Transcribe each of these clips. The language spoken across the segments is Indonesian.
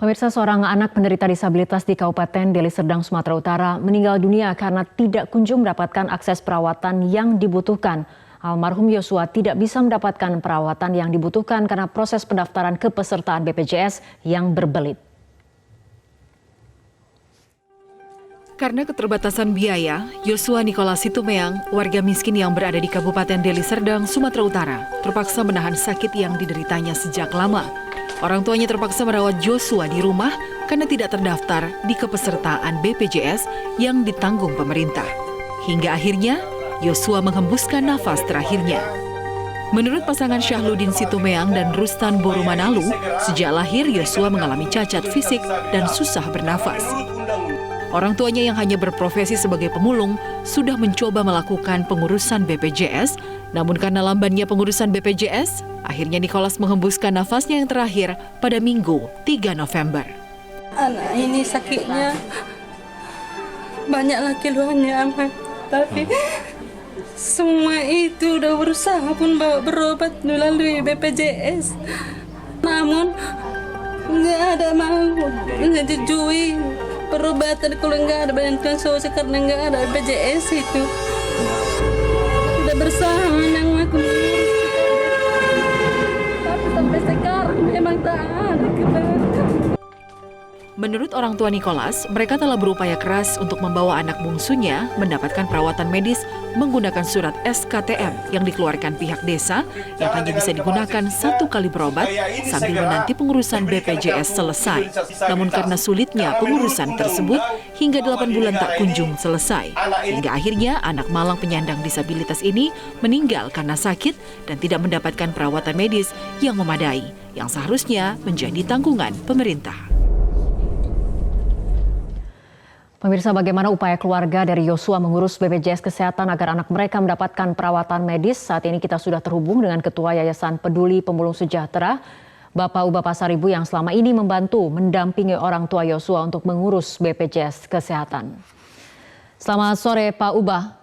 Pemirsa, seorang anak penderita disabilitas di Kabupaten Deli Serdang, Sumatera Utara meninggal dunia karena tidak kunjung mendapatkan akses perawatan yang dibutuhkan. Almarhum Yosua tidak bisa mendapatkan perawatan yang dibutuhkan karena proses pendaftaran kepesertaan BPJS yang berbelit. Karena keterbatasan biaya, Yosua Nikolas Situmeang, warga miskin yang berada di Kabupaten Deli Serdang, Sumatera Utara, terpaksa menahan sakit yang dideritanya sejak lama. Orang tuanya terpaksa merawat Yosua di rumah karena tidak terdaftar di kepesertaan BPJS yang ditanggung pemerintah. Hingga akhirnya, Yosua menghembuskan nafas terakhirnya. Menurut pasangan Syahludin Situmeang dan Rustan Borumanalu, sejak lahir Yosua mengalami cacat fisik dan susah bernafas. Orang tuanya yang hanya berprofesi sebagai pemulung sudah mencoba melakukan pengurusan BPJS, namun karena lambannya pengurusan BPJS, akhirnya Nikolas menghembuskan nafasnya yang terakhir pada Minggu 3 November. Anak ini sakitnya banyak lagi keluhannya, tapi semua itu udah berusaha pun bawa berobat melalui BPJS, namun nggak ada mau menyetujui perobatan kalau nggak ada bantuan sosial karena nggak ada BPJS itu. Udah berusaha yang aku tapi sampai sekarang memang tak ada kebenaran. Menurut orang tua Nikolas, mereka telah berupaya keras untuk membawa anak bungsunya mendapatkan perawatan medis menggunakan surat SKTM yang dikeluarkan pihak desa yang hanya bisa digunakan 1 kali berobat sambil menanti pengurusan BPJS selesai. Namun karena sulitnya pengurusan tersebut, hingga 8 bulan tak kunjung selesai. Hingga akhirnya anak malang penyandang disabilitas ini meninggal karena sakit dan tidak mendapatkan perawatan medis yang memadai, yang seharusnya menjadi tanggungan pemerintah. Pemirsa, bagaimana upaya keluarga dari Yosua mengurus BPJS Kesehatan agar anak mereka mendapatkan perawatan medis? Saat ini kita sudah terhubung dengan Ketua Yayasan Peduli Pemulung Sejahtera, Bapak Uba Pasaribu, yang selama ini membantu mendampingi orang tua Yosua untuk mengurus BPJS Kesehatan. Selamat sore, Pak Uba.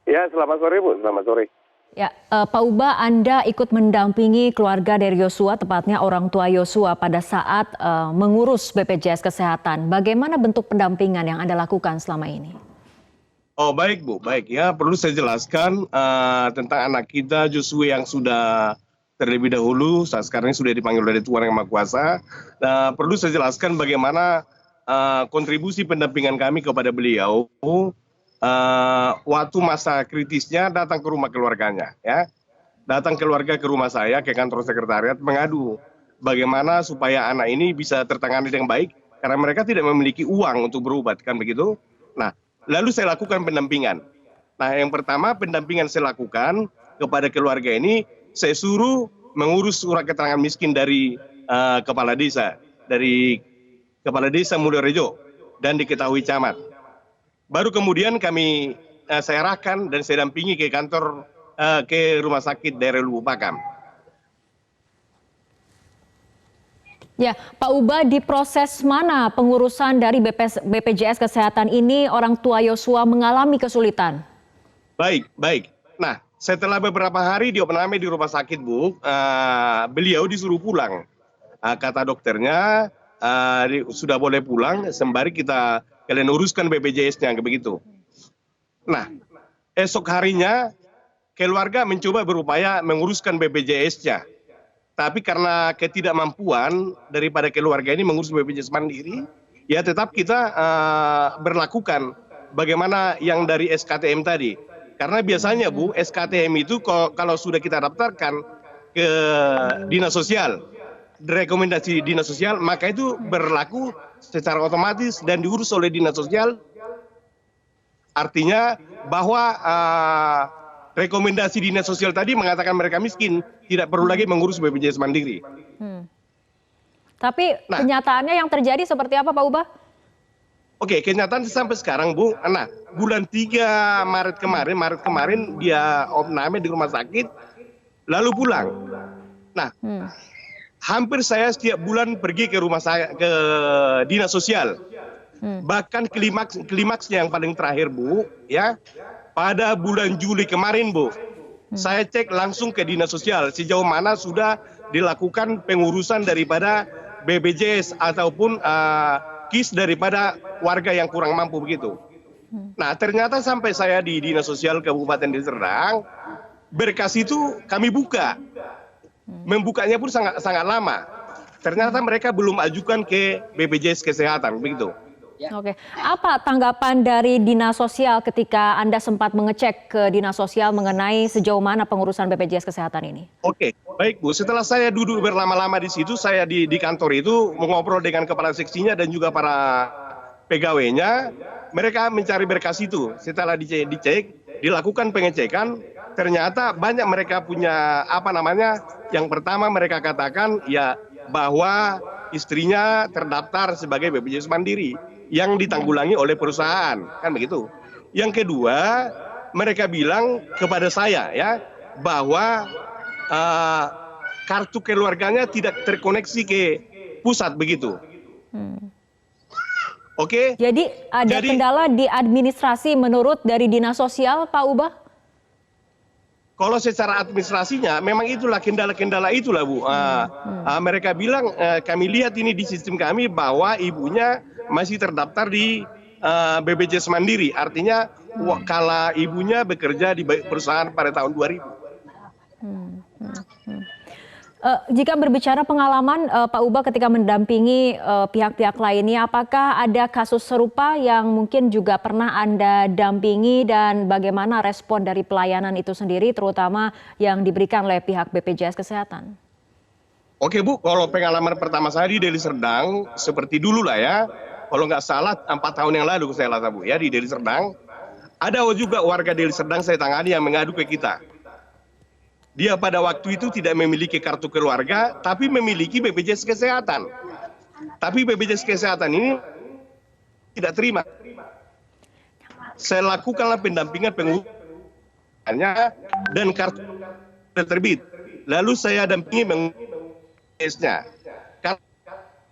Ya, selamat sore, Bu. Selamat sore. Ya, Pak Uba, Anda ikut mendampingi keluarga dari Yosua, tepatnya orang tua Yosua pada saat mengurus BPJS Kesehatan. Bagaimana bentuk pendampingan yang Anda lakukan selama ini? Oh, baik, Bu. Baik, ya. Perlu saya jelaskan tentang anak kita Yosua yang sudah terlebih dahulu, saat sekarang ini sudah dipanggil oleh Tuhan Yang Maha Kuasa. Perlu saya jelaskan bagaimana kontribusi pendampingan kami kepada beliau waktu masa kritisnya datang ke rumah keluarganya, ya, datang keluarga ke rumah saya, ke kantor sekretariat, mengadu bagaimana supaya anak ini bisa tertangani dengan baik karena mereka tidak memiliki uang untuk berobat, kan begitu. Nah, lalu saya lakukan pendampingan. Nah, yang pertama pendampingan saya lakukan kepada keluarga ini, saya suruh mengurus surat keterangan miskin dari kepala desa Mulyorejo dan diketahui camat. Baru kemudian saya arahkan dan saya dampingi ke kantor, ke rumah sakit daerah Lubuk Pakam. Ya, Pak Uba, di proses mana pengurusan dari BPJS Kesehatan ini orang tua Yosua mengalami kesulitan? Baik. Nah, setelah beberapa hari diopname di rumah sakit, Bu, beliau disuruh pulang. Kata dokternya, sudah boleh pulang, sembari kalian uruskan BPJS-nya, begitu. Nah, esok harinya keluarga mencoba berupaya menguruskan BPJS-nya. Tapi karena ketidakmampuan daripada keluarga ini mengurus BPJS mandiri, ya tetap kita berlakukan bagaimana yang dari SKTM tadi. Karena biasanya, Bu, SKTM itu kalau sudah kita daftarkan ke Dinas Sosial, rekomendasi Dinas Sosial, maka itu berlaku secara otomatis dan diurus oleh Dinas Sosial. Artinya bahwa rekomendasi Dinas Sosial tadi mengatakan mereka miskin, tidak perlu lagi mengurus BPJS mandiri. Tapi kenyataannya yang terjadi seperti apa, Pak Uba? Oke, kenyataan sampai sekarang, Bu. Nah, bulan 3 Maret kemarin dia opname di rumah sakit, lalu pulang. Nah, hampir saya setiap bulan pergi ke rumah saya, ke Dinas Sosial. Bahkan klimaksnya yang paling terakhir, Bu, ya, pada bulan Juli kemarin, Bu, saya cek langsung ke Dinas Sosial sejauh mana sudah dilakukan pengurusan daripada BPJS ataupun KIS daripada warga yang kurang mampu begitu. Nah, ternyata sampai saya di Dinas Sosial Kabupaten Deli Serdang, berkas itu kami buka. Membukanya pun sangat lama. Ternyata mereka belum ajukan ke BPJS Kesehatan begitu. Oke, apa tanggapan dari Dinas Sosial ketika Anda sempat mengecek ke Dinas Sosial mengenai sejauh mana pengurusan BPJS Kesehatan ini? Oke, baik Bu. Setelah saya duduk berlama-lama di situ, saya di kantor itu mengobrol dengan kepala seksinya dan juga para pegawainya. Mereka mencari berkas itu. Setelah dicek, dilakukan pengecekan. Ternyata banyak mereka punya yang pertama mereka katakan ya bahwa istrinya terdaftar sebagai BPJS Mandiri yang ditanggulangi oleh perusahaan, kan begitu. Yang kedua, mereka bilang kepada saya ya bahwa kartu keluarganya tidak terkoneksi ke pusat begitu. Oke. Jadi ada kendala di administrasi menurut dari Dinas Sosial, Pak Ubah? Kalau secara administrasinya memang itulah kendala-kendala itulah Bu. Mereka bilang kami lihat ini di sistem kami bahwa ibunya masih terdaftar di BPJS Mandiri. Artinya kala ibunya bekerja di perusahaan pada tahun 2000. Jika berbicara pengalaman Pak Ubah ketika mendampingi pihak-pihak lainnya, apakah ada kasus serupa yang mungkin juga pernah Anda dampingi dan bagaimana respon dari pelayanan itu sendiri, terutama yang diberikan oleh pihak BPJS Kesehatan? Oke Bu, kalau pengalaman pertama saya di Deli Serdang, seperti dulu lah ya, kalau nggak salah 4 tahun yang lalu saya rasa Bu ya di Deli Serdang, ada juga warga Deli Serdang saya tangani yang mengadu ke kita. Dia pada waktu itu tidak memiliki kartu keluarga, tapi memiliki BPJS Kesehatan. Tapi BPJS Kesehatan ini tidak terima. Saya lakukanlah pendampingan pengurusannya dan kartu terbit. Lalu saya dampingi BPJS-nya. Karena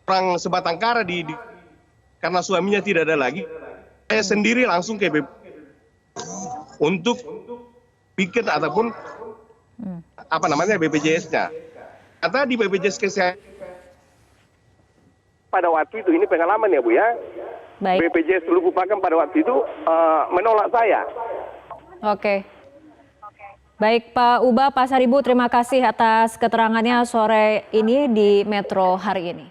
orang sebatang kara karena suaminya tidak ada lagi, saya sendiri langsung ke BPJS untuk bikin ataupun BPJS-nya. Kata di BPJS Kesehatan pada waktu itu, ini pengalaman ya Bu ya. Baik. BPJS Lubu Pakam pada waktu itu menolak saya. Oke. Baik Pak Ubah, Pak Saribu, terima kasih atas keterangannya sore ini di Metro hari ini.